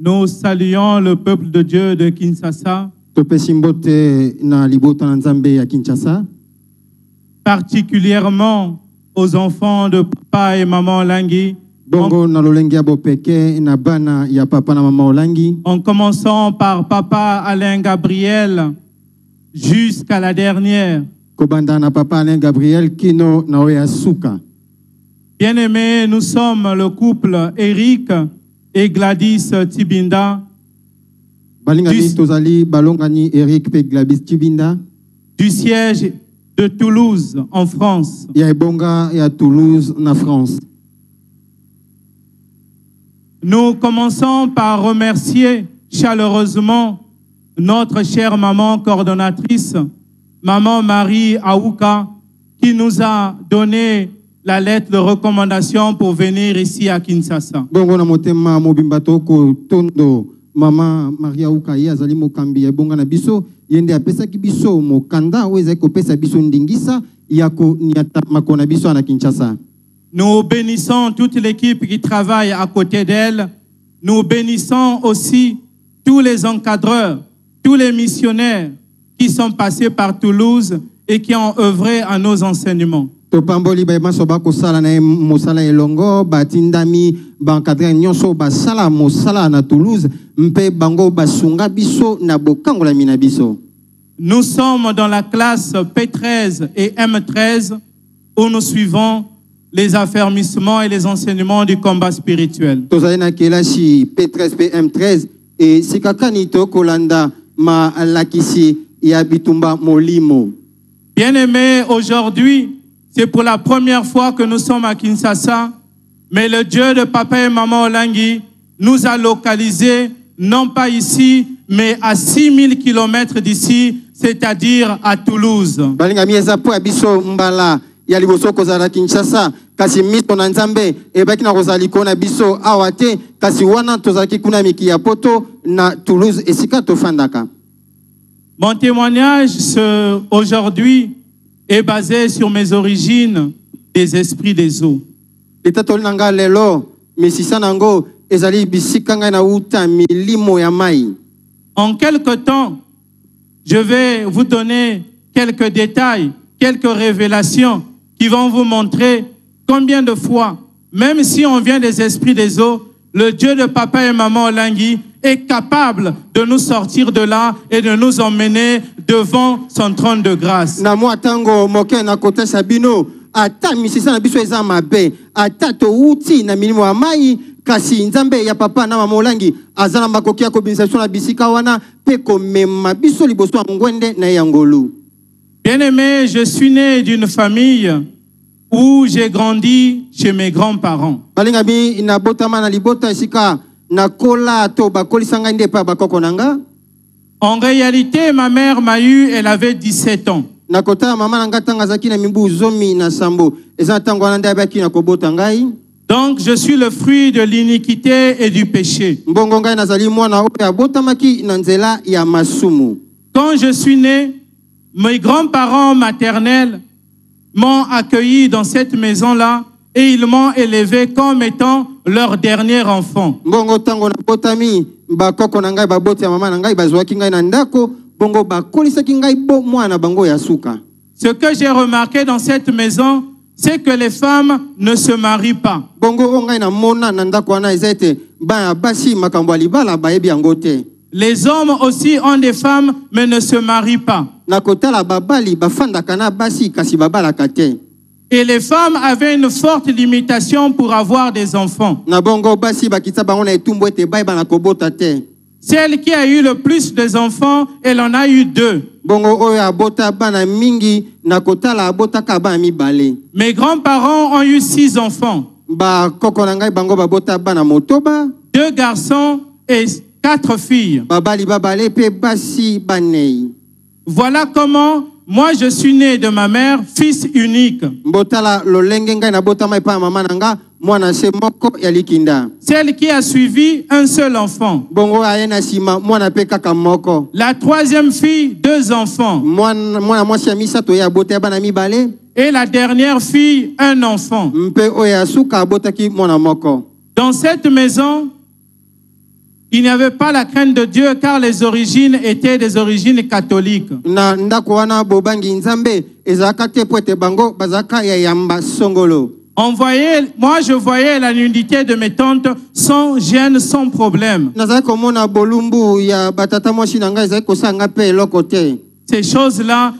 Nous saluons le peuple de Dieu de Kinshasa, particulièrement aux enfants de papa et maman Olangi, en commençant par papa Alain Gabriel jusqu'à la dernière. Bien-aimés, nous sommes le couple Eric et Gladys Tibinda du siège de Toulouse en France. Nous commençons par remercier chaleureusement notre chère maman coordonnatrice, maman Marie Aouka, qui nous a donné la lettre de recommandation pour venir ici à Kinshasa. Maman Maria Ukaye azali mokambi ya bonga na biso yende apesa ki biso mokanda weze ko pesa biso ndingisa yako niata makona biso na Kinshasa. Nous bénissons toute l'équipe qui travaille à côté d'elle. Nous bénissons aussi tous les encadreurs, tous les missionnaires qui sont passés par Toulouse et qui ont œuvré à nos enseignements. Topamboli ba masoba ko sala na mosala elongo batindami bankadre nyonso basala mosala na Toulouse mpe bango basunga biso na bokangola mina biso. Nous sommes dans la classe P13 et M13 où nous suivons les affermissements et les enseignements du combat spirituel. Tozali na kelasi P13 et M13 et sikakani to kolanda ma lakisi ya bitumba molimo. Bien-aimés, aujourd'hui, c'est pour la première fois que nous sommes à Kinshasa, mais le Dieu de papa et maman Olangi nous a localisés, non pas ici, mais à 6000 km d'ici, c'est-à-dire à Toulouse. Mon témoignage aujourd'hui est basé sur mes origines des esprits des eaux. En quelque temps, je vais vous donner quelques détails, quelques révélations qui vont vous montrer combien de fois, même si on vient des esprits des eaux, le Dieu de papa et maman Olangi est capable de nous sortir de là et de nous emmener devant son trône de grâce. Kasi nzambe ya papa na mama Olangi azala makoki ya kobinisation na bisika wana pe komema biso liboso ya ngwende na yangolu. Bien-aimé, je suis né d'une famille où j'ai grandi chez mes grands-parents. Balingami ina botama na libota esika na kola to bakolisanga nde pa bakoko nanga. En réalité, ma mère m'a eu, elle avait 17 ans. Na kota mama nanga tanga zaki na mimbu zomi na sambo. Eza tango wana nda baki na kobota ngai. Donc, je suis le fruit de l'iniquité et du péché. Quand je suis né, mes grands-parents maternels m'ont accueilli dans cette maison-là et ils m'ont élevé comme étant leur dernier enfant. Ce que j'ai remarqué dans cette maison, c'est que les femmes ne se marient pas. Les hommes aussi ont des femmes, mais ne se marient pas. Et les femmes avaient une forte limitation pour avoir des enfants. Celle qui a eu le plus des enfants, elle en a eu 2. Mes grands-parents ont eu 6 enfants. 2 garçons et 4 filles. Voilà comment moi je suis né de ma mère, fils unique. Celle qui a suivi un seul enfant. La 3e fille, 2 enfants. Et la dernière fille, 1 enfant. Dans cette maison, Il n'y avait pas la crainte de Dieu car les origines étaient des origines catholiques. Na ndako wana bobangi nzambe ezalaka te po ete bango bazalaka ya yamba songolo. Moi je voyais la nudité de mes tantes sans gêne, sans problème. Nazalaki komona bolumbu ya batata mwasi na ngai ezalaki kosanga mpe eloko te. Ces choses-là,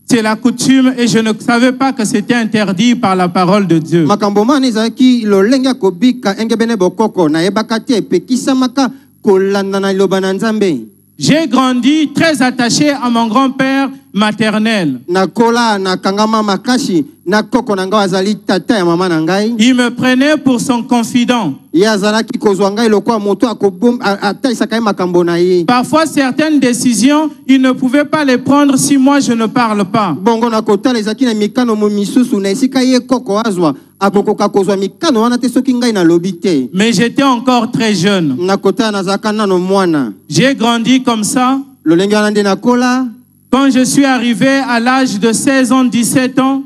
c'est la coutume et je ne savais pas que c'était interdit par la parole de Dieu. Makambo mani ezalaki lolenge ya kobika engebene bokoko nayebaka te epekisamaka kolanda na liloba na Nzambe. J'ai grandi très attaché à mon grand-père maternel. Nakola na kangama makashi na koko na ngai azali tata ya mama na ngai. Il me prenait pour son confident. Ye azalaki kozwa ngai lokwa moto akobom atalisaka ye makambo na ye. Parfois certaines décisions, il ne pouvait pas les prendre si moi je ne parle pas. Bongo na kotala ezalaki na mikano misusu na esika ye koko azwa akokoka kozwa mikano wana te soki ngai na lobi te. Mais j'étais encore très jeune. Na kotala nazalaka nano mwana. J'ai grandi comme ça. Lolenge wana nde nakola. Quand je suis arrivé à l'âge de 16 ans, 17 ans,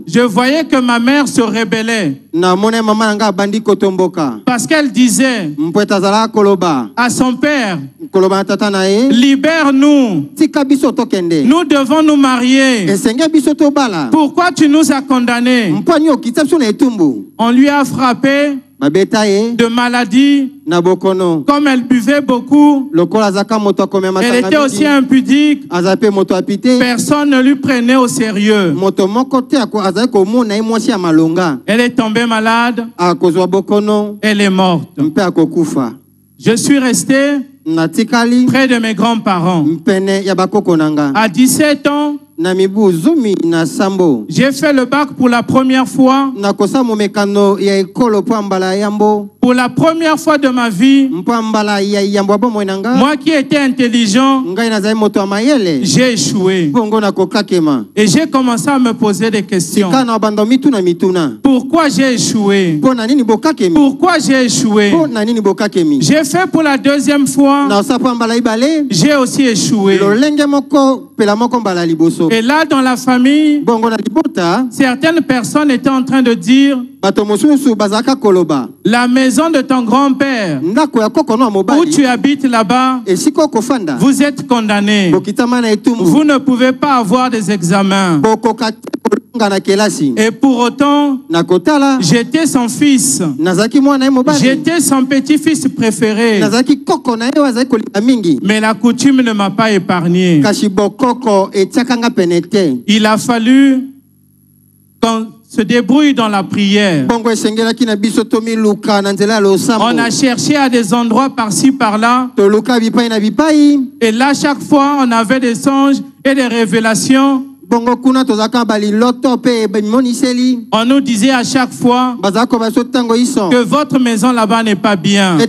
je voyais que ma mère se rébellait. Parce qu'elle disait à son père, libère-nous. Nous devons nous marier. Pourquoi tu nous as condamnés? On lui a frappé de maladie. Comme elle buvait beaucoup, elle était aussi impudique. Personne ne lui prenait au sérieux. Elle est tombée malade. Elle est morte. Je suis resté près de mes grands-parents. À 17 ans, j'ai fait le bac pour la première fois. Pour la première fois de ma vie, moi qui étais intelligent, j'ai échoué. Et j'ai commencé à me poser des questions. Pourquoi j'ai échoué? Pourquoi j'ai échoué? J'ai fait pour la deuxième fois. J'ai aussi échoué. Et là, dans la famille, certaines personnes étaient en train de dire: la maison de ton grand-père, où tu habites là-bas, vous êtes condamné. Vous ne pouvez pas avoir des examens. Et pour autant, j'étais son fils. J'étais son petit-fils préféré. Mais la coutume ne m'a pas épargné. Il a fallu qu'on se débrouille dans la prière. On a cherché à des endroits par-ci, par-là. Et là, chaque fois, on avait des songes et des révélations. On nous disait à chaque fois que votre maison là-bas n'est pas bien.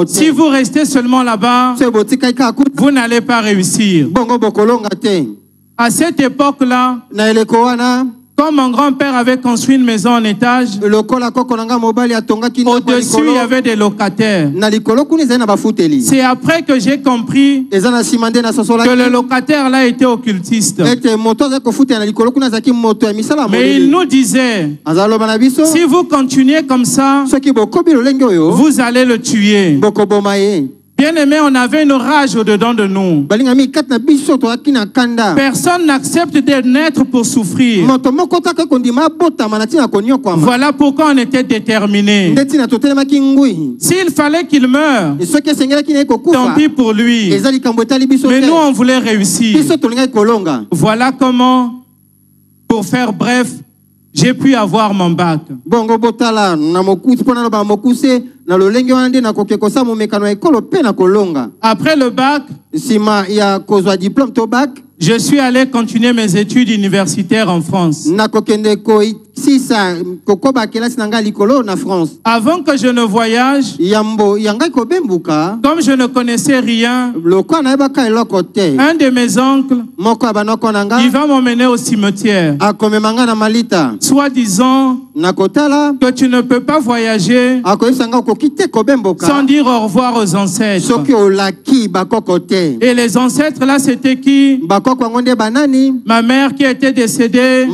Si vous restez seulement là-bas, vous n'allez pas réussir. À cette époque-là, comme mon grand-père avait construit une maison en étage, au-dessus il y avait des locataires. C'est après que j'ai compris que le locataire là était occultiste. Mais il nous disait: si vous continuez comme ça, vous allez le tuer. Bien-aimé, on avait une rage au-dedans de nous. Personne n'accepte de naître pour souffrir. Voilà pourquoi on était déterminés. S'il fallait qu'il meure, tant pis pour lui. Mais nous, on voulait réussir. Voilà comment, pour faire bref, j'ai pu avoir mon bac. Après le bac, je suis allé continuer mes études universitaires en France. Avant que je ne voyage, comme je ne connaissais rien, un de mes oncles, il va m'emmener au cimetière. Soit disant que tu ne peux pas voyager sans dire au revoir aux ancêtres. Et les ancêtres là, c'était qui? Ma mère qui était décédée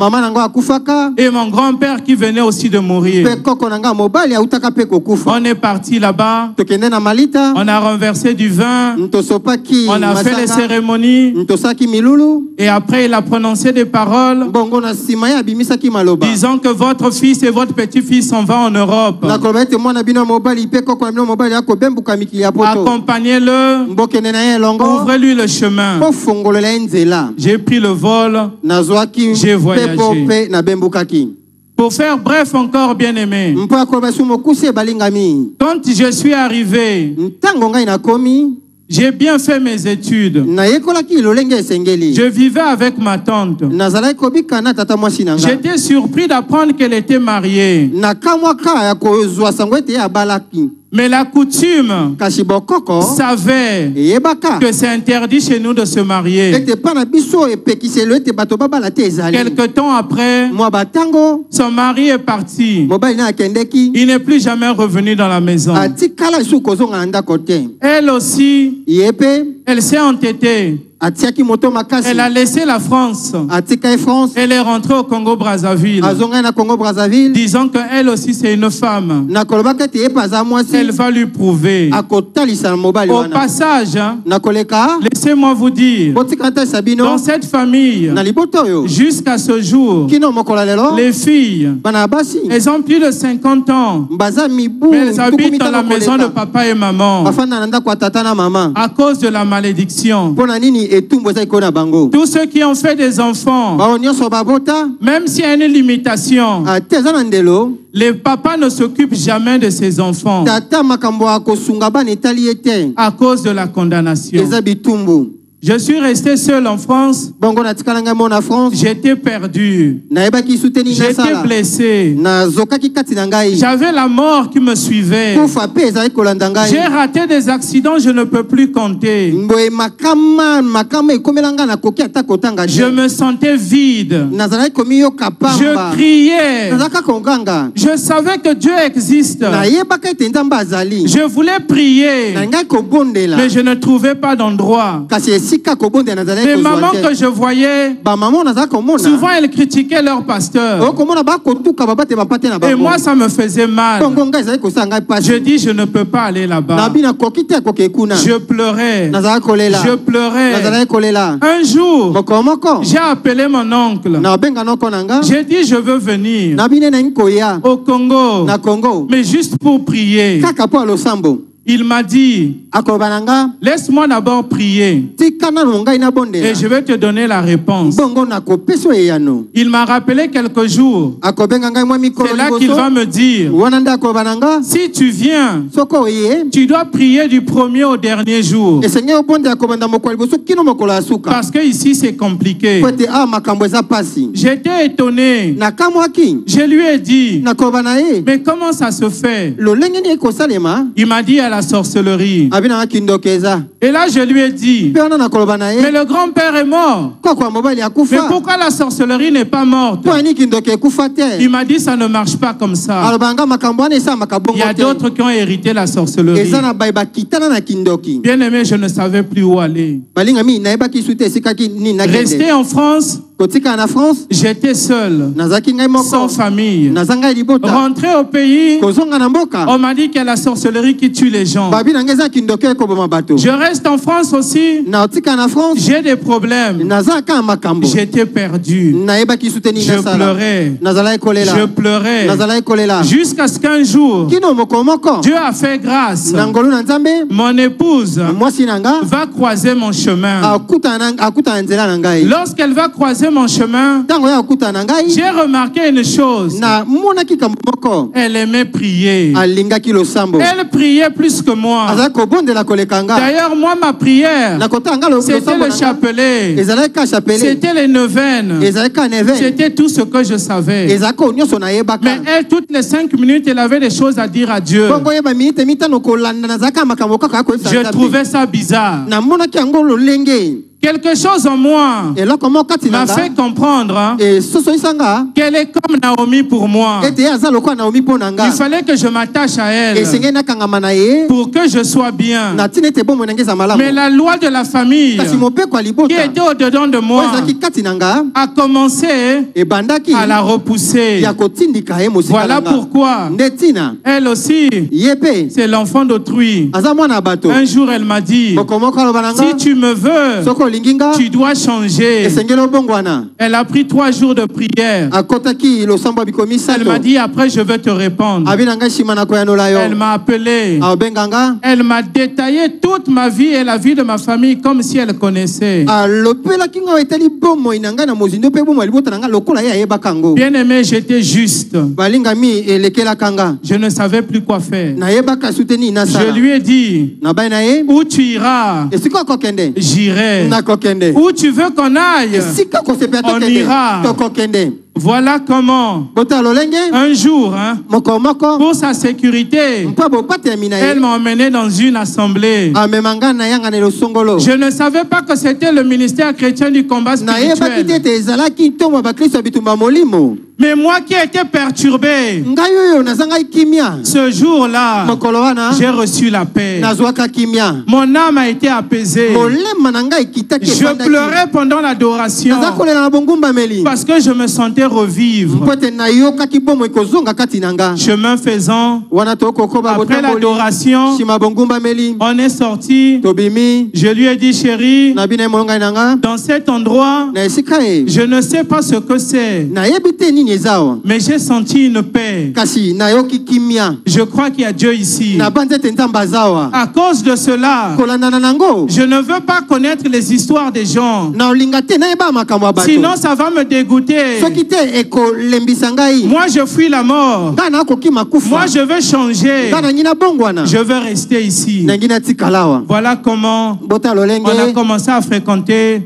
et mon grand-père qui venait aussi de mourir. Pe koko nanga mobali autaka pe kokufa. On est parti là-bas. Tokende na Malita. On a renversé du vin. Ntosopaki On a fait les masanga. cérémonies. Ntosaki milulu. Et après, il a prononcé des paroles Bongo na sima ya bimisaki maloba. disant que votre fils et votre petit-fils s'en vont en Europe. Na koloba ete mwana bino mobali pe koko na bino mobali akobembuka mikili ya poto. Accompagnez-le. Mbokende na ye longo. Ouvrez-lui le chemin. Po fongolola nzela. J'ai pris le vol. Nazwaki J'ai voyagé. pepo pe na bembukaki. Pour faire bref encore, bien-aimé, Mpo akoloba sumo kuse balingami. quand je suis arrivé, Ntango ngai nakomi j'ai bien fait mes études. na yekolaki lolenge esengeli. Je vivais avec ma tante. Nazalaki kobika na tata mwasi na nga. J'étais surpris d'apprendre qu'elle était mariée. Nakamwaka ya kozwa sango ete abalaki. Mais la coutume Kasi bokoko savait eyebaka que c'est interdit chez nous de se marier. ete pa na biso epekiselo ete bato babala te ezali. Quelque temps après, Mwa batango son mari est parti. mobali na akendeki Il n'est plus jamais revenu dans la maison. atikala lisu kozonga na ndako te. Elle aussi, Ye pe elle s'est entêtée. atiaki moto makasi. Elle a laissé la France. Atika e France Elle est rentrée au Congo-Brazzaville, azonga na Congo Brazzaville. disant qu'elle aussi c'est une femme. Na kolobaka ete ye paza mwasi Elle va lui prouver. akotalisa na mobali Au wana. passage, hein, Na koleka laissez-moi vous dire, botika ta sabino dans cette famille, na liboto yo jusqu'à ce jour, kino mokola lelo les filles, bana basi elles ont plus de 50 ans, baza mibu mais elles habitent tukumi dans la tano maison de koleka. papa et maman Bafanda na ndako ya tata na mama. à cause de la malédiction. Pona nini etumbu eza iko na bango. Tous ceux qui ont fait des enfants, Bao nyonso babota même s'il y a une limitation, te eza na ndelo les papas ne s'occupent jamais de ces enfants tata makambo ya kosunga bana etali ye te. à cause de la condamnation. Eza bitumbu. Je suis resté seul en France. Bongo natikala ngai mo na France. J'étais perdu. Nayebaki suteni J'étais nasala. blessé. Nazokaki kati na ngai. J'avais la mort qui me suivait. Kufa pe ezali kolanda J'ai ngai. raté des accidents, je ne peux plus compter. Mboye makama ekomela nga nakoki ata kotanga Je te. me sentais vide. Nazalaki komi yoka Je pamba. criais. Nazalaka konganga. Je savais que Dieu existe. Nayebaka ete nzambe azali. Je voulais prier, Na ngai kobondela. mais je ne trouvais pas d'endroit. Kasi esika kobondela nazalaki Les kozwa mamans te. que je voyais, Bamama nazalaka komona. souvent elles critiquaient leur pasteur. Okomona bakotuka babate bapate na Et bango. moi, ça me faisait mal. Bongo ngai ezali kosala ngai pasi. Je dis, je ne peux pas aller là-bas. Nabi nakoki te akoki ekuna. Je pleurais. Nazalaki kolela. Je pleurais. Nazalaki kolela. Un jour, Moko moko. j'ai appelé mon oncle. Nabenga noko nanga. J'ai dit, je veux venir Nabi nena nkoya. au Congo, Na Congo. mais juste pour prier. Kaka po losambo. Il m'a dit, Akobananga. laisse-moi d'abord prier Tika na ngai na et bondela. je vais te donner la réponse. Bongo nakopeso eyano. Il m'a rappelé quelques jours. Akobenga ngai mwa mikolo C'est là qu'il va me dire, Wana nda akobananga. si tu viens, Soko oye. tu dois prier du premier au dernier jour. Esenge obonde akobanda mokolo liboso kino mokolo asuka. Parce que ici, c'est compliqué. Kwete makambo eza pasi. J'étais étonné. Nakamwaki. Je lui ai dit, Nakobana ye. mais comment ça se fait? Lolenge ni ekosalema. Il m'a dit à la sorcellerie. Abina kindokeza. Et là, je lui ai dit, Pe wana nakolobana mais ye. le grand-père est mort. Koko mobali Mais akufa. pourquoi la sorcellerie n'est pas morte? Po ani kindoke kufa te. Il m'a dit, ça ne marche pas comme ça. Alobanga makambo wana esa Il makabongo y a te. d'autres qui ont hérité la sorcellerie. Eza na bai bakitana na kindoki. Bien aimé, je ne savais plus où aller. Balinga mi nayebaki sute esika ki ni nakende. Resté en France, Kotika na France. j'étais seul, Nazaki ngai sans moko. famille. Nazanga libota. Rentré au pays, Kozonga na mboka. on m'a dit qu'il y a la sorcellerie qui tue les gens. Babi na ngeza kindoke ko boma bato. Je reste en France aussi, Na otika na France. j'ai des problèmes. Nazaka makambo. J'étais perdu. Nayebaki sute ni Je nasala. pleurais. Nazala ekolela. Je pleurais. Nazala ekolela. Jusqu'à ce qu'un jour, Kino moko moko. Dieu a fait grâce. Nangolu na nzambe. Mon épouse Mwasi nanga. va croiser mon chemin. Akuta na nzela na ngai. Lorsqu'elle va croiser mon chemin, Tango ya akuta na ngai. j'ai remarqué une chose. Na monaki kamoko. Elle aimait prier. Alingaki losambo. Elle priait plus que moi. Aza kobondela kolekanga. D'ailleurs, moi, ma prière, Na kotanga lo c'était losambo le na nga. chapelet. Ezalaki ka chapelet. C'était les neuvaines. Ezalaki ka neve. C'était tout ce que je savais. Ezalaki onyoso na yebaka. Mais elle, toutes les 5 minutes, elle avait des choses à dire à Dieu. Bongo yeba minute mitano kolanda nazaka makambo kaka ko Je trouvais ça bizarre. Na monaki yango lolenge. Quelque chose en moi eloko moko kati m'a nanga fait comprendre esosolisanga qu'elle est comme Naomi pour moi. ete ye aza lokola Naomi mpo na nga Il fallait que je m'attache à elle esengeli nakangama na ye pour que je sois bien. na ntina ete bomoi na nge eza malamu Mais la loi de la famille kasi mopeko ya qui libota était au-dedans de oyo moi ezalaki kati na nga a commencé ebandaki à la repousser. ya kotindika ye mosika Voilà na nga pourquoi nde ntina elle aussi, ye mpe c'est l'enfant d'autrui. aza mwana ya bato Un jour, elle m'a dit, moko moko aloba na nga si tu me veux, soki olingi nga tu dois changer. esengeli obongwana Elle a pris 3 jours de prière. akotaki losambo ya bikomi Elle sato m'a dit, après, je vais te répondre. abi na ngai nsima na koyanola Elle yo m'a appelé. aobenga nga Elle m'a détaillé toute ma vie et la vie de ma famille comme si elle connaissait. alobelaki nga etali bomoi na ngai na mozindo mpe bomoi ya libota na nga lokola ye ayebaka ngo Bien aimé, j'étais juste. balingami elekelaka nga Je ne savais plus quoi faire. nayebaka suteni Je nasala lui ai dit, na bai na ye où tu iras, esika okokende j'irai. nakokende Où tu veux qu'on aille, esika kosepela on tokende ira. tokokende Voilà comment, bota lolenge un jour, moko moko pour sa sécurité, mpo bopatemi na elle ye m'a emmené dans une assemblée. amema nga na yanga na elosongolo Je ne savais pas que c'était le ministère chrétien du combat nayebaki te spirituel. ete ezalaki ntongo ya bakristo ya bitumba molimo Mais moi qui étais perturbé, ngai oyo nazangai kimia ce jour-là, mokolo wana j'ai reçu la paix. nazwaka kimia Mon âme a été apaisée. molema na ngai ekitaki Je efandaki. pleurais pendant l'adoration naza kolela na bongumbameli parce que je me sentais revivre. mpo ete nayokaki bomoi ekozonga kati na nga Chemin faisant, wana tokokoba après botamboli l'adoration, nsima bongumbameli on est sorti. tobimi Je lui ai dit, chérie, na bino ye molongai na nga dans cet endroit, na esika ye je ne sais pas ce que c'est, nayebi te nini eza awa mais j'ai senti une paix. kasi nayoki kimia Je crois qu'il y a Dieu ici. na banzi ete nzambe aza awa À cause de cela, kolandana nango je ne veux pas connaître les histoires des gens. na olinga te nayeba makambo ya bato Sinon, ça va me dégoûter. soki te ekolembisa ngai Moi, je fuis la mort. ngai nakokima Moi, kufa je veux changer. ngai nangi nabongwana Je veux rester ici. nangi natikala awa Voilà comment bota lolenge on a commencé à fréquenter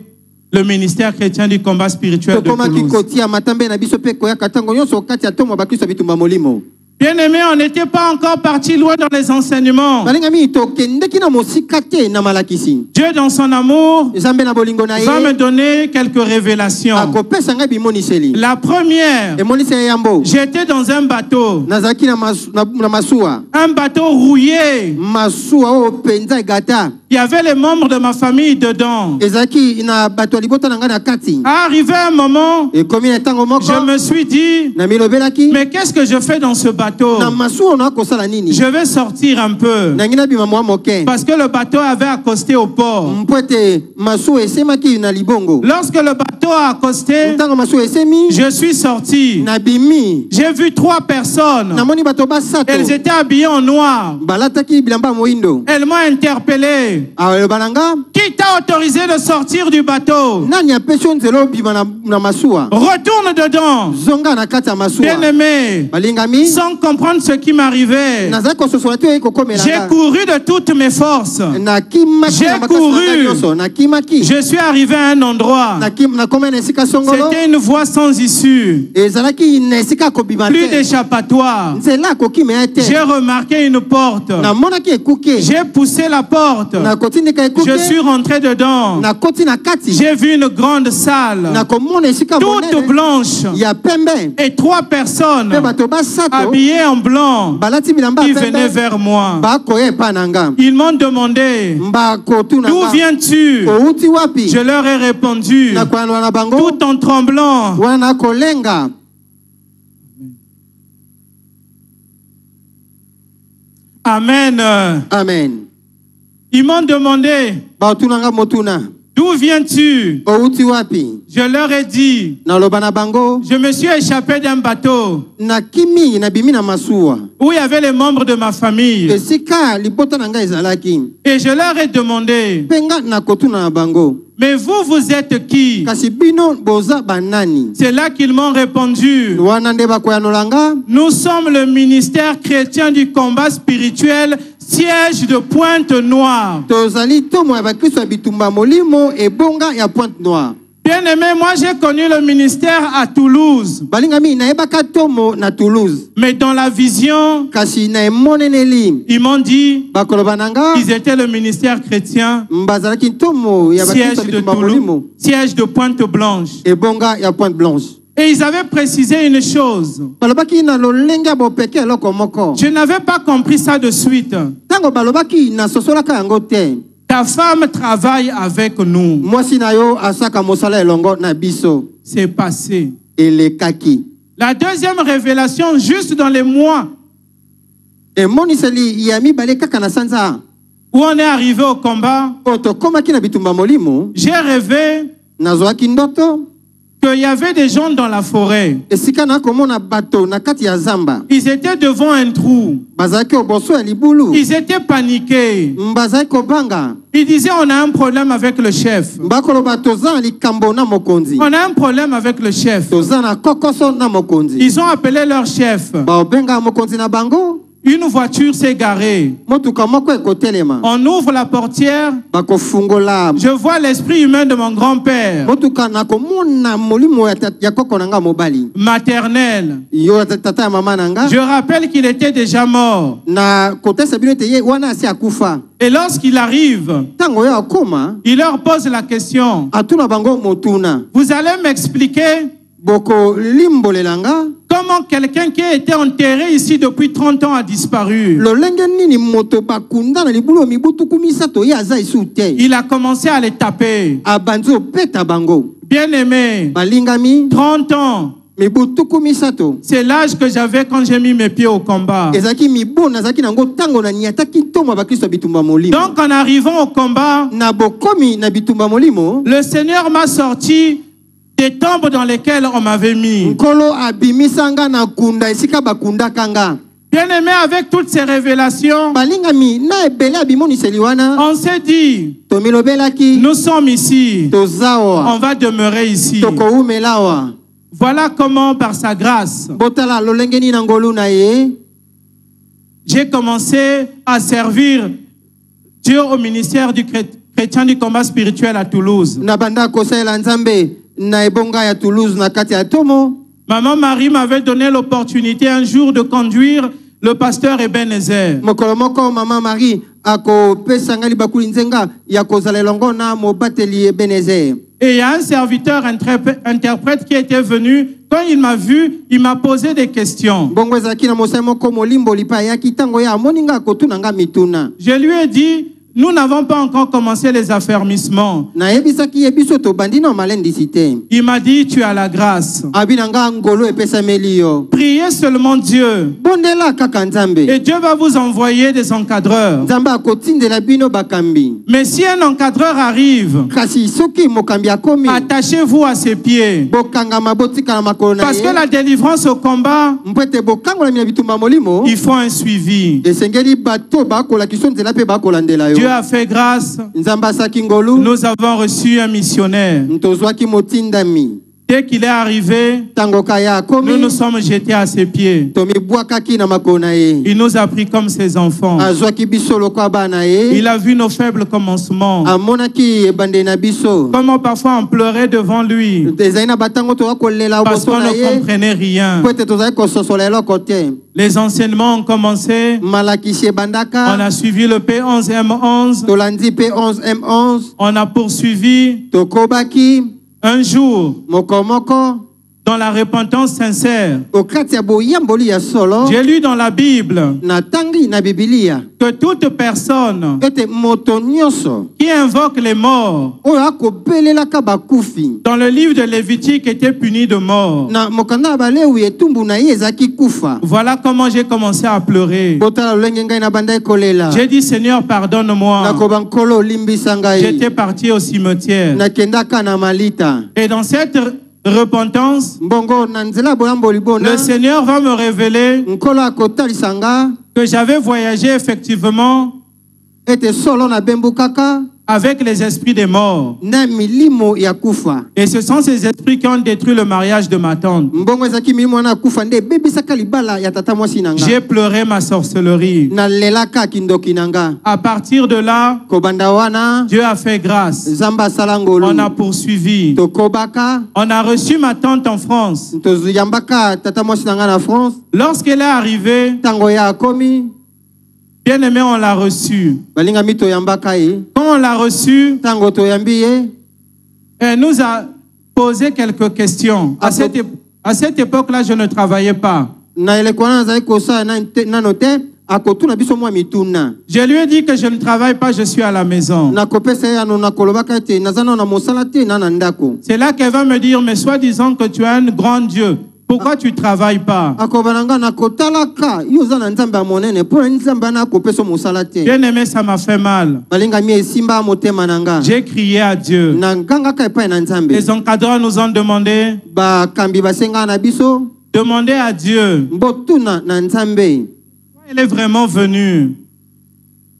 le ministère chrétien du combat spirituel de tokomaki Toulouse. kotia matambe na biso mpe koyaka ntango nyonso kati ya ntongo ya bakristo ya bitumba molimo Bien aimé, on n'était pas encore parti loin dans les enseignements. balingami tokendeki na mosika te na malakisi Dieu, dans son amour, nzambe na bolingo na va me ye donner quelques révélations. akopesa ngai bimoniseli La première, emonisi ya yambo j'étais dans un bateau. nazalaki na masuwa Un bateau rouillé. masuwa oyo mpenza egata Il y avait les membres de ma famille dedans. ezalaki na bato ya libota na ngai na kati Arrivé un moment, ekomi na ntango moko je me suis dit, na milobelaki mais qu'est-ce que je fais dans ce bateau? na masuwa ona akosala nini Je vais sortir un peu. nangi nabima mwa moke Parce que le bateau avait accosté au port. mpo ete masuwa esemaki na libongo Lorsque le bateau a accosté, ntango masuwa esemi je suis sorti. nabimi J'ai vu 3 personnes. namoni bato basato Elles étaient habillées en noir. balataki bilamba ya moindo Elles m'ont interpellé. aloba na nga Qui t'a autorisé de sortir du bateau? nani apesi yo nzela obima na masuwa Retourne dedans. zonga na kati ya masuwa Bien-aimé, balingami sans comprendre ce qui m'arrivait, nazali kososola te oyo kokomela j'ai couru de toutes mes forces. nakimaki J'ai na makasi na ngai couru. nyonso nakimaki Je suis arrivé à un endroit. nakoma na esika songolo C'était une voie sans issue. ezalaki na esika kobima Plus te d'échappatoire. nzela akokima ye te J'ai remarqué une porte. namonaki ekuke J'ai poussé la porte. nakotindika Je ekuke suis rentré dedans. nakoti na kati J'ai vu une grande salle, nakomona esika toute monene blanche, ya pembe et 3 personnes mpe bato basato habillées en blanc balati bilamba qui ya venaient pembe vers moi. bakoya epai na nga Ils m'ont demandé, bakotuna d'où nga viens-tu? outi wapi Je leur ai répondu, nakoyanola na bango tout en tremblant, wana nakolenga Amen. amen Ils m'ont demandé, batuna nga motuna d'où viens-tu? outi wapi Je leur ai dit, naloba na bango je me suis échappé d'un bateau nakimi nabimi na masuwa où il y avait les membres de ma famille. esika libota na ngai ezalaki Et je leur ai demandé, mpe nga nakotuna na bango mais vous êtes qui? kasi bino boza banani C'est là qu'ils m'ont répondu, wana nde bakoyanola nga nous sommes le ministère chrétien du combat spirituel, siège de Pointe-Noire. tozali tomo ya bakristo ya bitumba molimo ebonga ya pointe noire Bien-aimé, moi j'ai connu le ministère à Toulouse. Balingami naebaka tomo na Toulouse. Mais dans la vision, Kasi na emoneneli. ils m'ont dit Bakoloba nanga. qu'ils étaient le ministère chrétien, Mbazalaki tomo ya siège bakristo de bitumba Toulouse, molimo. siège de Pointe-Blanche. Ebonga ya Pointe Blanche. Et ils avaient précisé une chose. Balobaki na lolenga bopeke eloko moko. Je n'avais pas compris ça de suite. Tango balobaki na sosolaka yango te. Ta femme travaille avec nous. Mwasi na yo asaka mosala elongo na biso. C'est passé. Elekaki. La deuxième révélation, juste dans les mois Emoniseli yami baleka kana sanza. où on est arrivé au combat, Oto komaki na bitumba molimo. j'ai rêvé Nazoaki ndoto. qu'il y avait des gens dans la forêt. Esika na komona bato na kati ya zamba. Ils étaient devant un trou. Bazaki oboso ya libulu. Ils étaient paniqués. Mbazaki kobanga. Ils disaient, on a un problème avec le chef. Mbakoloba toza likambo na mokonzi. On a un problème avec le chef. Toza na kokoso na mokonzi. Ils ont appelé leur chef. Baobenga mokonzi na bango. Une voiture s'est garée. Motuka moko ekotelema. On ouvre la portière. Bakofungola. Je vois l'esprit humain de mon grand-père. Motuka na komona molimo ya koko nanga mobali. Maternel. Yo tata ya mama nanga. Je rappelle qu'il était déjà mort. Na kote sabino te ye wana asi akufa. Et lorsqu'il arrive, Tango ya akoma. il leur pose la question. Atuna bango motuna. Vous allez m'expliquer Boko limbolelanga. comment quelqu'un qui a été enterré ici depuis 30 ans a disparu. Lolenge nini moto bakunda na libulu mibutu kumisato ya za isute. Il a commencé à les taper. Abanzo peta bango. Bien-aimé, Balingami 30 ans, mibutu kumisato. c'est l'âge que j'avais quand j'ai mis mes pieds au combat. Ezaki mibona zaki nango tango na niataki tomo bakristo bitumba molimo. Donc en arrivant au combat, Na bokomi na bitumba molimo. le Seigneur m'a sorti des tombes dans lesquelles on m'avait mis. Nkolo abimisanga na kunda esika bakunda kanga. Bien-aimé, avec toutes ces révélations, Balingami na ebele abimoni seliwana. on s'est dit, Tomilobelaki. nous sommes ici, Tozawa. on va demeurer ici. Toko umelawa. Voilà comment, par sa grâce, Botala lolengeni na ngolu na ye. j'ai commencé à servir Dieu au ministère du chrétien du combat spirituel à Toulouse. Na banda kosaela nzambe na ebonga ya Toulouse na kati ya tomo. Maman Marie m'avait donné l'opportunité un jour de conduire le pasteur Ebenezer. Mokolo moko mama Marie ako pesanga libakuli nzenga ya kozala elongo na mobateli Ebenezer. Et il y a un serviteur interprète qui était venu. Quand il m'a vu, il m'a posé des questions. Bongo ezaki na mosai moko molimbo lipa ya kitango ya moninga kotuna nga mituna. Je lui ai dit, nous n'avons pas encore commencé les affermissements. Na yebisaki yebiso to bandina malendisite. Il m'a dit, tu as la grâce. Abinanga ngolo epesa melio. Priez seulement Dieu. Bondela kaka nzambe. Et Dieu va vous envoyer des encadreurs. Nzambe akotindela bino bakambi. Mais si un encadreur arrive, Kasi soki mokambi akomi. attachez-vous à ses pieds. Bokanga mabotika na makolo na Parce que ye. la délivrance au combat, Mpwete bokango na mina bitumba molimo. il faut un suivi. Esengeli bato bakola kiso nzela pe bakolandela yo. Dieu a fait grâce. Nzamba asaki ngolu. Nous avons reçu un missionnaire. Ntozwaki motindami. Dès qu'il est arrivé, Tango kaya nous akomi. nous sommes jetés à ses pieds. Tomibwakaki na makolo na ye. Il nous a pris comme ses enfants. Azwaki biso lokwa bana ye. Il a vu nos faibles commencements. Amonaki ebande na biso. Comment parfois on pleurait devant lui Ezali na batango toza kolela parce oboso qu'on na ne ye. comprenait rien. Po ete tozali kososola eloko te. Les enseignements ont commencé. Malakisi On ebandaka. a suivi le P11M11. Tolandi pe 11M11. On a poursuivi Tokobaki. un jour Moko dans la repentance sincère. okati ya boyamboli ya solo. J'ai lu dans la Bible Na tangi na Biblia. que toute personne Ete moto nyonso. qui invoque les morts Oyo akobelelaka bakufi. dans le livre de Lévitique était punie de mort. Na mokanda ya balewi etumbu na ye ezaki kufa. Voilà comment j'ai commencé à pleurer. Botala lolenge ngai na banda ekolela. J'ai dit, Seigneur, pardonne-moi. Nakoba nkolo olimbisa ngai. J'étais parti au cimetière. Nakendaka na malita. Et dans cette repentance, Mbongo na nzela boyamboli bona. le Seigneur va me révéler Nkolo akotalisa nga. que j'avais voyagé effectivement Ete solo na bembukaka. avec les esprits des morts. na milimo ya kufa. Et ce sont ces esprits qui ont détruit le mariage de ma tante. Mbongo ezaki milimo na kufa nde bebisaka libala ya tata mwasi nanga. J'ai pleuré ma sorcellerie. Na lelaka kindoki nanga. À partir de là, Kobanda wana Dieu a fait grâce. Zamba salangolo. On a poursuivi. Tokobaka. On a reçu ma tante en France. Tozuyambaka tata mwasi nanga na France. Lorsqu'elle est arrivée, Tango ya komi. bien aimé, on l'a reçue. Balinga mito yambaka e. Quand on l'a reçue, Tango to yambiye. elle nous a posé quelques questions. À cette époque-là, je ne travaillais pas. Na elekwana zai kosa na note akotuna biso mwa mituna. Je lui ai dit que je ne travaille pas, je suis à la maison. Na kopesa ya no na kolobaka te nazana na mosala te na ndako. C'est là qu'elle va me dire, mais soi-disant que tu es un grand Dieu, pourquoi tu ne travailles pas? Akobananga na kotalaka yoza na nzamba monene pour nzamba na kopesa mosala te. Bien aimé, ça m'a fait mal. Balinga mi esimba motema nanga. J'ai crié à Dieu. Na nganga ka epai na nzambe. Les encadrants nous ont demandé, Ba kambi basenga na biso. demandez à Dieu. Mbotuna na nzambe. Pourquoi elle est vraiment venue?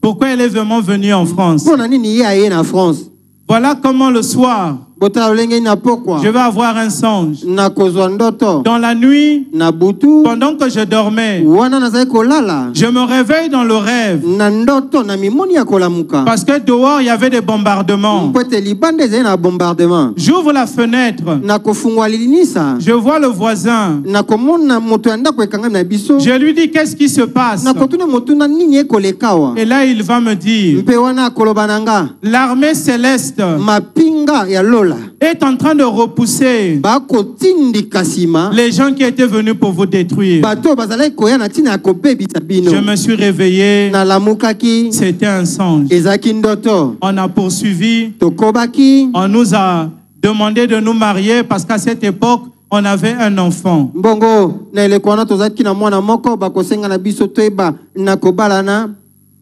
Pourquoi elle est vraiment venue en France? Pona nini ye aye na France. Voilà comment le soir, Bota olenge na pokwa. je vais avoir un songe. Na kozwa ndoto. Dans la nuit, Na butu. pendant que je dormais, Wana nazai kolala. je me réveille dans le rêve. Na ndoto na mimoni ya kolamuka. Parce que dehors, il y avait des bombardements. Mpwete libande zai na bombardement. J'ouvre la fenêtre. Na kofungwa lilinisa. Je vois le voisin. Na komona moto ya ndako ekanga na biso. Je lui dis, qu'est-ce qui se passe? Na kotuna motuna nini ekolekawa. Et là, il va me dire, Mpe wana kolobananga. l'armée céleste Mapinga ya lola. est en train de repousser Bako tindi kasima. les gens qui étaient venus pour vous détruire. Bato bazalai koya na tina kobebisa bino. Je me suis réveillé. Na lamukaki. C'était un songe. Ezaki ndoto. On a poursuivi. Tokobaki. On nous a demandé de nous marier parce qu'à cette époque, on avait un enfant. Mbongo na elekwana tozaki na mwana moko bakosenga na biso toeba na kobalana.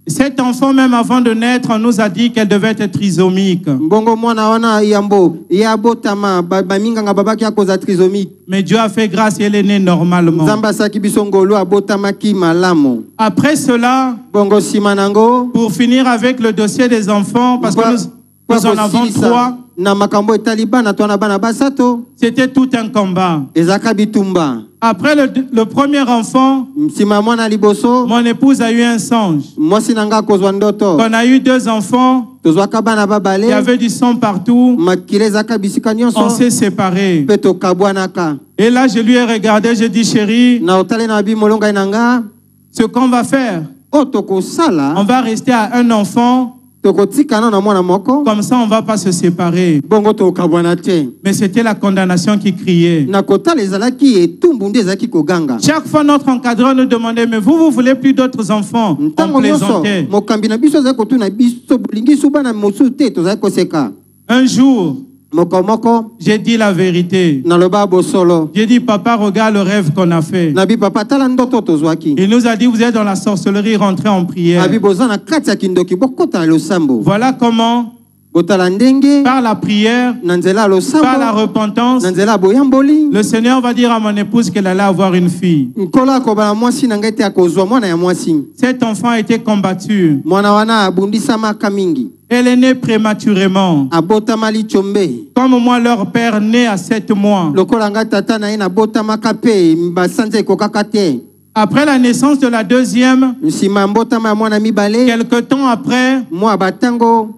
Cet enfant, même avant de naître, on nous a dit qu'elle devait être trisomique. Mbongo mwana wana yambo yabotama baminga nga babaki akoza trisomique. Mais Dieu a fait grâce et elle est née normalement. Zamba saki biso ngolo abotamaki malamo. Après cela, Bongo simanango. pour finir avec le dossier des enfants, parce que nous en avons 3, Na makambo etaliba na tona bana basato. c'était tout un combat. Ezaka bitumba. Après le premier enfant, Sima mwana liboso. mon épouse a eu un songe. Mwasi nanga kozwa ndoto. On a eu 2 enfants, Tozwaka bana babale. il y avait du sang partout, Makile zaka bisika nyonso. on s'est séparés. Peto kabwanaka. Et là, je lui ai regardé, j'ai dit, chérie, Na otale na bi molonga inanga. ce qu'on va faire, O toko sala. on va rester à un enfant, Toko tika na mwana moko. comme ça on ne va pas se séparer. Bongo to kabwana te. Mais c'était la condamnation qui criait. Na kota ezalaki etumbu nde ezalaki koganga. Chaque fois, notre encadreur nous demandait, mais vous voulez plus d'autres enfants? On Ntango nyonso plaisantait. mokambi na biso ezali kotuna biso bolingi suba na mosusu te tozali koseka. Un jour, Moko j'ai dit la vérité. na loba bosolo. J'ai dit, papa, regarde le rêve qu'on a fait. Nabi papa tala ndoto tozwaki. Il nous a dit, vous êtes dans la sorcellerie, rentrez en prière. Nabi boza na kati ya kindoki bokota na losambo. Voilà comment, Botala ndenge par la prière, na nzela losambo. par la repentance, Na nzela boyamboli. le Seigneur va dire à mon épouse qu'elle allait avoir une fille. Nkola ko bana mwasi na ngete akozwa mwana ya mwasi. Cet enfant a été combattu. Mwana wana abundisa maka mingi. Elle est née prématurément. Abotama lichombe. Comme moi, leur père, né à 7 mois. Lokola nga tata na ye na botama kape basanze ekokaka te. Après la naissance de la deuxième, Nsima mbotama ya mwana mibale. quelque temps après, Mwa batango.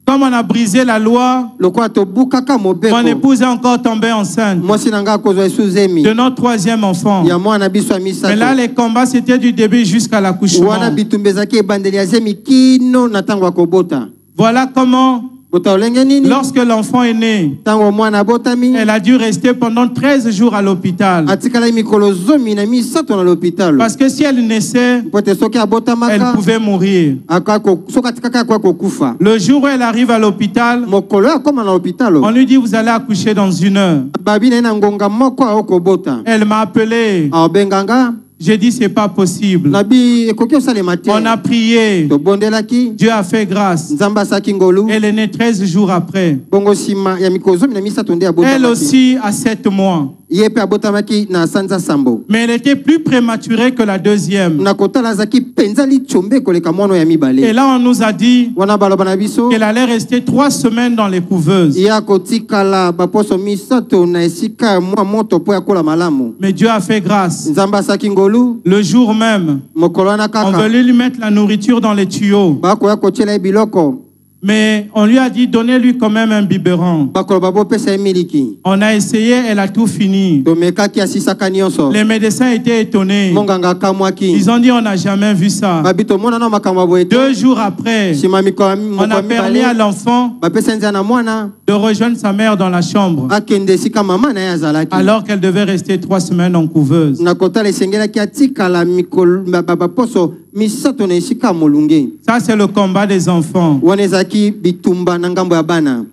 comme on a brisé la loi, Lokola tobukaka mon mobeko. épouse est encore tombée enceinte Mwasi na nga akozwa esuzemi. de notre 3e enfant. Ya mwana biso ya Mais là, misato. les combats, c'était du début jusqu'à l'accouchement. Wana bitumba ezalaki ebandeli ya zemi kino na ntango ya kobota. Voilà comment, Bota olenge nini? lorsque l'enfant est né, Ntango mwana abotami. elle a dû rester pendant 13 jours à l'hôpital. Atikala mikolo zomi na misato na l'hôpital. Parce que si elle naissait, Pote soki elle abotamaka. pouvait mourir. Soki atikaka kwa kokufa. Le jour où elle arrive à l'hôpital, Mokolo akoma na l'hôpital. on lui dit, vous allez accoucher dans 1 heure. Babi na ye na ngonga moko akobota. Elle m'a appelé. Abenganga. J'ai dit, c'est pas possible. Nabi ekoki osalema te. On a prié. Tobondelaki. Dieu a fait grâce. Nzamba asaki ngolu. Elle est née 13 jours après. Bongo sima ya mikolo zomi na misato nde Elle abotamaki. aussi a 7 mois. Ye pe abotamaki na sanza sambo. Mais elle était plus prématurée que la deuxième. Na kotala zaki penzali chombe koleka mwana ya mibale. Et là, on nous a dit Wana baloba na biso. qu'elle allait rester 3 semaines dans les couveuses. Ya kotikala baposo misato na esika mwa moto po ya kola malamu. Mais Dieu a fait grâce. Nzamba saki ngolu. Le jour même, Mokolo na on kaka. voulait lui mettre la nourriture dans les tuyaux. Bako ya kochela biloko. Mais on lui a dit, donnez-lui quand même un biberon. Bakolo babo pesa miliki. On a essayé, elle a tout fini. Tomeka ki asisaka nyonso. Les médecins étaient étonnés. Monganga kamwaki. Ils ont dit, on n'a jamais vu ça. Babito mona na makamwa boeto. 2 jours après, on a permis à l'enfant bapesa nzana mwana. de rejoindre sa mère dans la chambre, Akende sika mama na ya zalaki. alors qu'elle devait rester 3 semaines en couveuse. Na kota le sengela ki atikala mikolo baposo misato na esika molunge. Ça, c'est le combat des enfants. Wanezaki bitumba na ngambo ya bana.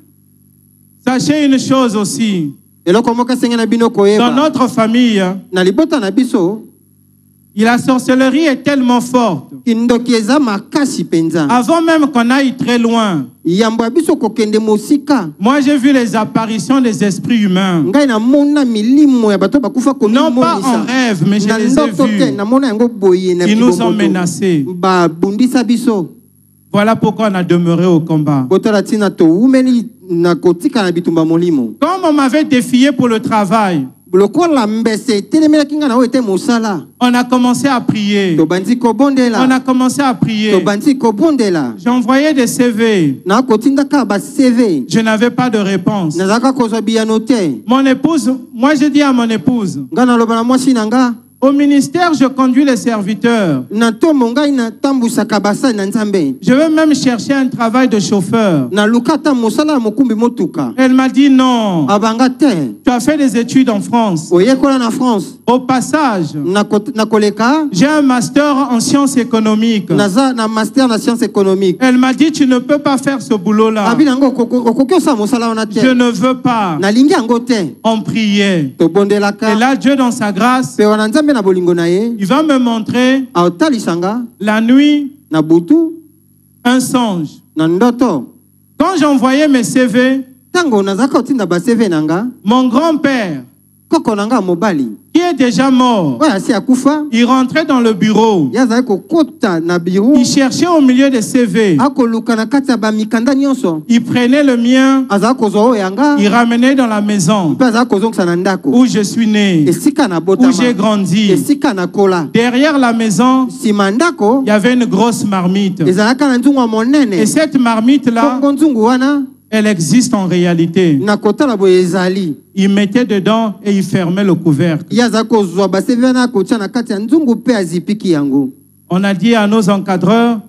Sachez une chose aussi. Eloko moka sengela bino Dans koyeba. notre famille, Na libota na biso la sorcellerie est tellement forte. kindoki eza makasi penza. Avant même qu'on aille très loin, Yambo ya biso kokende mosika. moi j'ai vu les apparitions des esprits humains. Ngai na mona milimo ya bato bakufa ko Non pas en rêve, mais je les ai vus. Na mona yango boye na Ils nous ont menacés. Ba bundisa biso. Voilà pourquoi on a demeuré au combat. Botala tina to umeli na kotika na bitumba molimo. Comme on m'avait défié pour le travail, Lokola mbese telemela kinga na oete musala. on a commencé à prier. To bandi ko bondela. On a commencé à prier. To bandi ko bondela. J'envoyais des CV. Na kotinda ka ba CV. Je n'avais pas de réponse. Nazaka kozwa biano te. Mon épouse, moi je dis à mon épouse, Ngana loba na mwasi nanga. au ministère, je conduis les serviteurs. Na tombo ngai na tambusaka basali na nzambe. Je veux même chercher un travail de chauffeur. Na lukata musala mokumbi motuka. Elle m'a dit non. Abanga te. Tu as fait des études en France. Oyekola na France. Au passage, Na koleka. j'ai un master en sciences économiques. Naza na master na sciences économiques. Elle m'a dit, tu ne peux pas faire ce boulot-là. Abi nango okoki sa musala wana te. Je ne veux pas. Na lingi yango te. On priait. To bondelaka. Et là, Dieu, dans sa grâce, Pe wana nzambe na bolingo na ye. il va me montrer Aotalisanga la nuit na butu un songe. na ndoto. Quand j'envoyais mes CV, Tango nazaka otinda ba CV nanga. mon grand-père, Koko nanga mobali. qui est déjà mort, Oya si akufa. il rentrait dans le bureau. Yaza ko kota na bureau. Il cherchait au milieu des CV. Akoluka na kati ya ba mikanda nyonso. Il prenait le mien, Aza kozo yanga. il ramenait dans la maison Pe aza kozongisa na ndako. où je suis né, Esika na où botama. j'ai grandi. Esika na kola. Derrière la maison, Sima ndako. il y avait une grosse marmite. Ezalaka na nzungu ya monene. Et cette marmite-là, Kongo nzungu wana. elle existe en réalité. Na kota la boye ezali. Il mettait dedans et il fermait le couvercle. Yaza kozwa ba CV na kotia na kati ya nzungu pe azipiki yango. On a dit à nos encadreurs,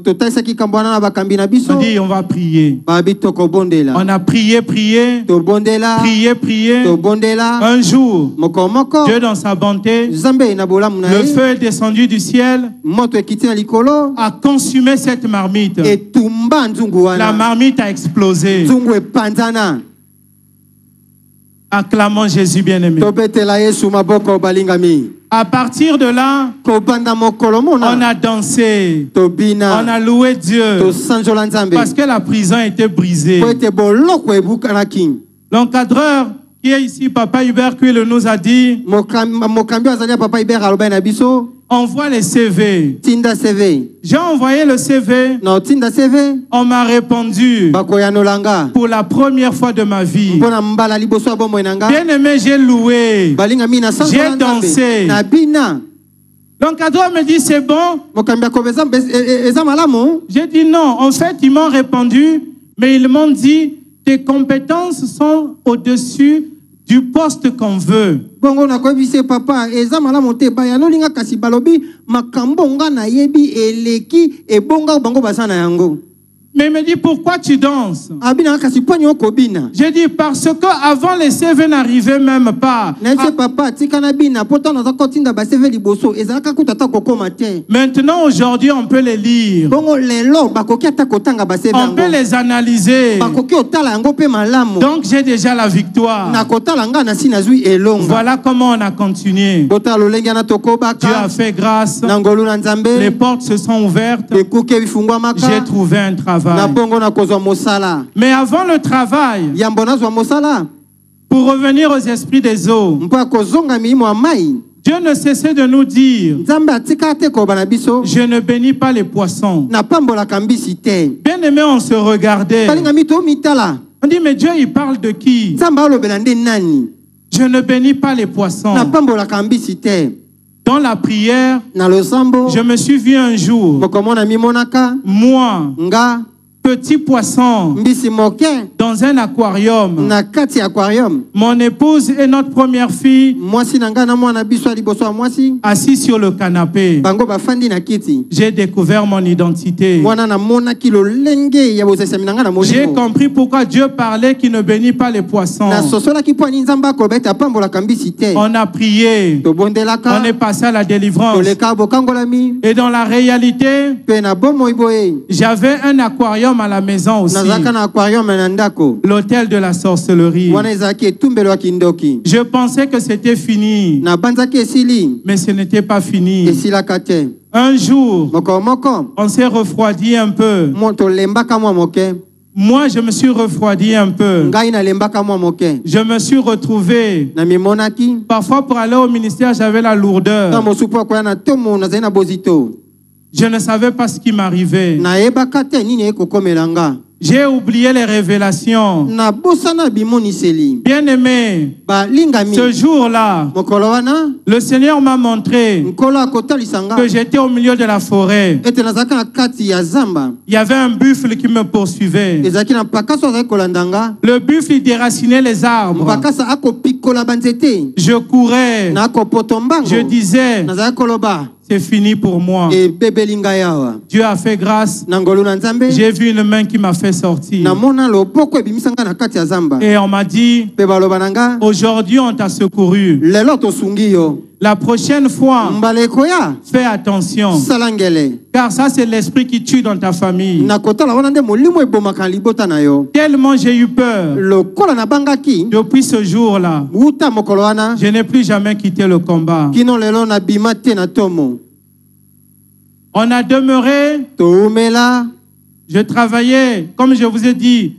Totaisaki kambwana na bakambi na biso. on dit on va prier. Babi toko bondela. On a prié, prié, To bondela. prié, prié. To bondela. Un jour, Moko moko. Dieu dans sa bonté, Zambe na bolamu na le ye. feu est descendu du ciel, Moto ekiti na likolo. a consumé cette marmite. Etumba nzungu La wana. marmite a explosé. Nzungu epanzana. Acclamons Jésus bien-aimé. Tobetela Yesu maboko balingami. À partir de là, Kobanda mokolo mona. on a dansé, Tobina. on a loué Dieu, To sanjola nzambe. parce que la prison était brisée. Po ete boloko ebuka na king. L'encadreur qui est ici, Papa Hubert Kuil, nous a dit, Mokambi azali papa Iber aloba na biso. envoie les CV. Tinda CV. J'ai envoyé le CV, Na tinda CV. on m'a répondu Bakoyanolanga. pour la première fois de ma vie. Mpona mbala liboso ya bomoi nanga. Bien aimé, j'ai loué. Balinga mina sanzo J'ai dansé. na bina. L'encadreur me dit, c'est bon. Mokambi akobeza eza malamu. J'ai dit non. En fait, ils m'ont répondu, mais ils m'ont dit, tes compétences sont au-dessus du poste qu'on veut. Bongo na koyebise papa eza malamu te bayanolinga kasi balobi makambo nga na yebi eleki ebonga bango basana yango. Mais il me dit, pourquoi tu danses? Abina kasi poni okobina. J'ai dit, parce que avant les CV n'arrivaient même pas. Na ese papa tika na bina poto na zakotinda ba CV liboso ezalaka kutata kokoma te. Maintenant, aujourd'hui, on peut les lire. Bongo lelo bakoki ata kotanga ba CV On yango. peut les analyser. Bakoki otala yango pe malamu. Donc, j'ai déjà la victoire. Na kotala nga na sina zui elonga. Voilà comment on a continué. Bota lolenga na Dieu a tokobaka. fait grâce. Na ngolu na nzambe. Les portes se sont ouvertes. Ekuke bifungwa maka. J'ai trouvé un travail. Na bongo na kozwa mosala. Mais avant le travail, Yambo na zwa mosala. Pour revenir aux esprits des eaux, mpo akozonga milimo ya mai. Dieu ne cessait de nous dire, Nzambe atika te koloba na biso je ne bénis pas les poissons. na pambolaka mbisi te. Bien aimé, on se regardait. Balinga mito mitala. On dit, mais Dieu, il parle de qui? Nzambe alobela nde nani? Je ne bénis pas les poissons. Na pambolaka mbisi te. Dans la prière, Na losambo je me suis vu un jour, mokomona mimonaka moi, nga petit poisson, mbisi moke dans un aquarium. na kati ya aquarium. Mon épouse et notre première fille Mwasi na nga na mwana biso ya liboso ya mwasi assis sur le canapé. bango bafandi na kiti. J'ai découvert mon identité. Mwana na monaki lolenge ya bosesami na nga na J'ai molimo. compris pourquoi Dieu parlait qu'il ne bénit pas les poissons. Na sosolaki mpo ani nzambe akoloba ete apambolaka mbisi te. On a prié, Tobondelaka on est passé à la délivrance. toleka bokangolami Et dans la réalité, mpe na bomoi boye j'avais un aquarium à la maison aussi. nazalaka na aquarium na ndako L'hôtel de la sorcellerie. wana ezalaki etumbelo ya kindoki. Je pensais que c'était fini, Na banzaki esili mais ce n'était pas fini. esilaka te. Un jour, Moko moko on s'est refroidi un peu. tolembaka mwa moke. Moi, je me suis refroidi un peu. Ngai nalembaka mwa moke. Je me suis retrouvé. Na mimonaki Parfois, pour aller au ministère, j'avais la na lourdeur. mosupu akoya na tomo nazali na bozito. Je ne savais pas ce qui m'arrivait. Nayebaka te nini ekokomela nga. J'ai oublié les révélations. Na bosana bimoniseli. Bien aimé, Balingami ce jour-là, mokolo wana le Seigneur m'a montré nkolo akotalisa nga que j'étais au milieu de la forêt. ete nazalaka na kati ya zamba. Il y avait un buffle qui me poursuivait. Ezalaki na mpakasa azalaki kolanda nga. Le buffle il déracinait les arbres. Mpakasa akopikola banzete Je courais. na akopoto mbango. Je disais, Nazalaki koloba c'est fini pour moi. ebebeli ngai awa. Dieu a fait grâce. Na ngolu na nzambe J'ai vu une main qui m'a fait sortir. namona loboko ebimisa nga na kati ya zamba. Et on m'a dit, Mpe baloba na nga aujourd'hui on t'a secouru. lelo tosungi yo. La prochaine fois, Mbala ekoya fais attention. sala ngele. Car ça, c'est l'esprit qui tue dans ta famille. Na kotala wana nde molimo ebomaka na libota na yo. Tellement j'ai eu peur. Lokola na bangaki Depuis ce jour-là, wuta mokolo wana je n'ai plus jamais quitté le combat. kino lelo na bima te na tomo. On a demeuré, Toumela je travaillais, comme je vous ai dit,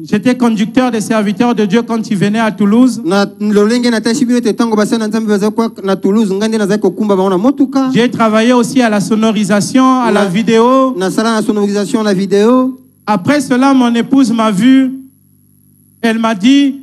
j'étais conducteur des serviteurs de Dieu quand ils venaient à Toulouse. na lolenge na tashi bino te tango basa na nzambe baza kwa na Toulouse ngande na za kokumba ba na motuka. J'ai travaillé aussi à la sonorisation, à la vidéo. Na sala na sonorisation la vidéo. Après cela, mon épouse m'a vu. Elle m'a dit,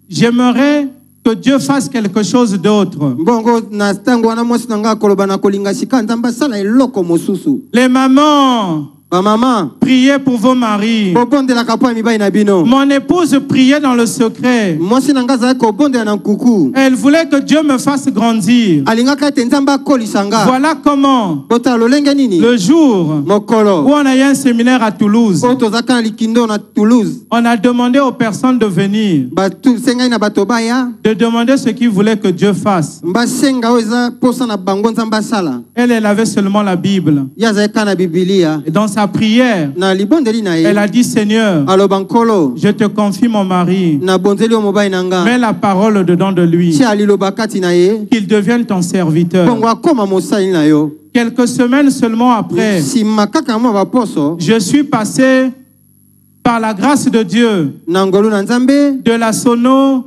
j'aimerais que Dieu fasse quelque chose d'autre. Bongo na tango wana mwasi na nga koloba na kolinga sika nzamba sala eloko mosusu. Les mamans, Ba mama priez pour vos maris. bobondela kapo mibai na bino. Mon épouse priait dans le secret. Mwasi na nga za ko bondela na nkuku. Elle voulait que Dieu me fasse grandir. Alingaka te nzamba kolisa nga. Voilà comment, Bota lolenge nini? le jour où Mokolo. on a eu un séminaire à Toulouse, Oto zaka na likindo na Toulouse. on a demandé aux personnes de venir, Batu sengai na bato baya. de demander ce qu'ils voulaient que Dieu fasse. Mbasenga oza posa na bango nzamba sala. Elle avait seulement la Bible. Ya za na Biblia. Et dans sa prière, Na libondeli na elle ye. a dit, Seigneur, Aloba nkolo. je te confie mon mari. Na bonzeli o mobile nanga. Mets la parole dedans de lui. Si aliloba kati na ye. Qu'il devienne ton serviteur. Bongo akoma mosali na yo. Quelques semaines seulement après, Si makaka mo ba poso. je suis passé par la grâce de Dieu Na ngolu na nzambe. de la sono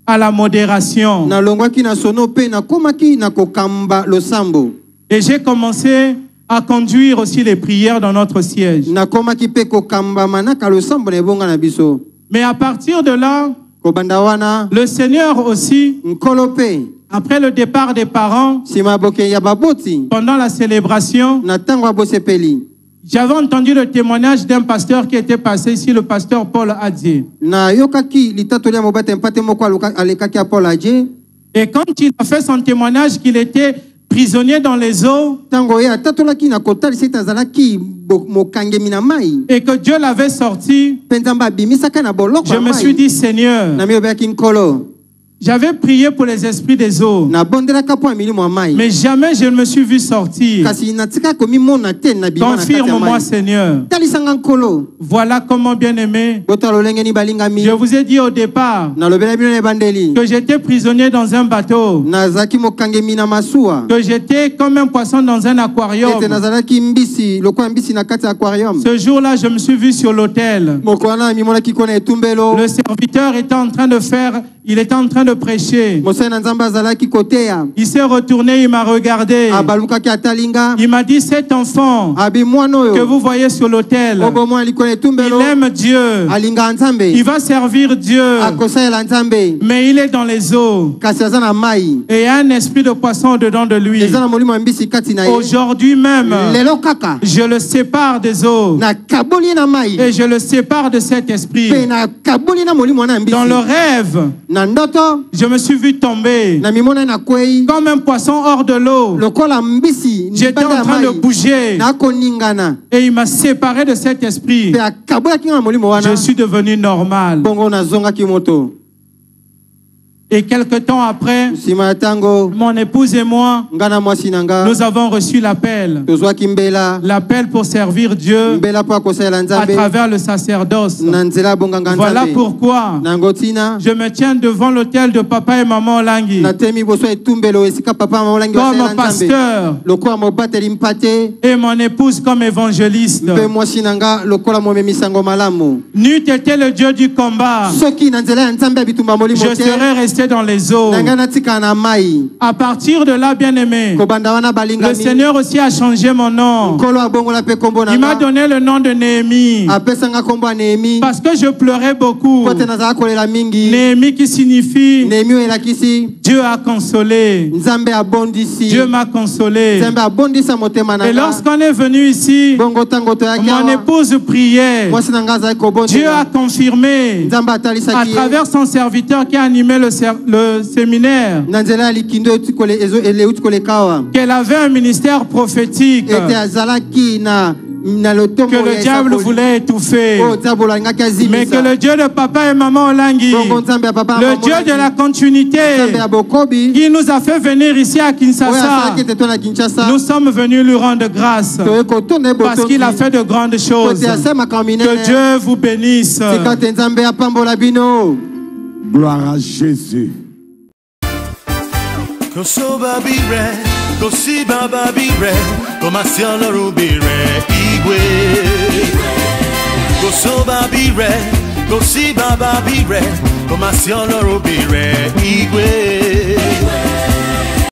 à la modération. Na longwaki na sono pe na komaki na kokamba losambo. Et j'ai commencé à conduire aussi les prières dans notre siège. Na komaki pe kokamba manaka losambo na ebonga na biso. Mais à partir de là, Kobanda wana. le Seigneur aussi, Nkolo pe. après le départ des parents, Sima boke ya baboti. pendant la célébration, Na tango abosepeli. j'avais entendu le témoignage d'un pasteur qui était passé ici, le pasteur Paul Adje. Na yokaki litatoli ya mobate mpate moko alekaki ya Paul Adje. Et quand il a fait son témoignage qu'il était prisonnier dans les eaux Tango ya tatolaki na kotali seta zalaki mokangemi na mai. et que Dieu l'avait sorti, Penzamba bimisaka na boloko je me suis dit, Seigneur, na miobaki nkolo. J'avais prié pour les esprits des eaux, mais jamais je ne me suis vu sortir. Confirme-moi, Seigneur. Voilà comment, bien-aimé, je vous ai dit au départ que j'étais prisonnier dans un bateau, que j'étais comme un poisson dans un aquarium. Ce jour-là, je me suis vu sur l'autel. Le serviteur était en train de il était en train de prêcher. Il s'est retourné, il m'a regardé. Il m'a dit, cet enfant que vous voyez sur l'autel, il aime Dieu. Il va servir Dieu. Mais il est dans les eaux. Et il y a un esprit de poisson dedans de lui. Aujourd'hui même, je le sépare des eaux. Et je le sépare de cet esprit. Dans le rêve, je me suis vu tomber comme un poisson hors de l'eau. J'étais en train de bouger et il m'a séparé de cet esprit. Je suis devenu normal. Et quelque temps après, mon épouse et moi, nous avons reçu l'appel. L'appel pour servir Dieu à travers le sacerdoce. Voilà pourquoi je me tiens devant l'autel de papa et maman Olangi comme pasteur et mon épouse comme évangéliste. N'eût été le Dieu du combat, je serais resté dans les eaux. À partir de là, bien-aimé, le Seigneur aussi a changé mon nom. Il m'a donné le nom de Néhémie parce que je pleurais beaucoup. Néhémie qui signifie Dieu a consolé. Dieu m'a consolé. Et lorsqu'on est venu ici, mon épouse priait. Dieu a confirmé à travers son serviteur qui a animé le séminaire qu'elle avait un ministère prophétique que le diable voulait étouffer, mais que le Dieu de papa et maman Olangi, le Dieu de la continuité qui nous a fait venir ici à Kinshasa, nous sommes venus lui rendre grâce parce qu'il a fait de grandes choses. Que Dieu vous bénisse. Gloire à Jésus. Igwe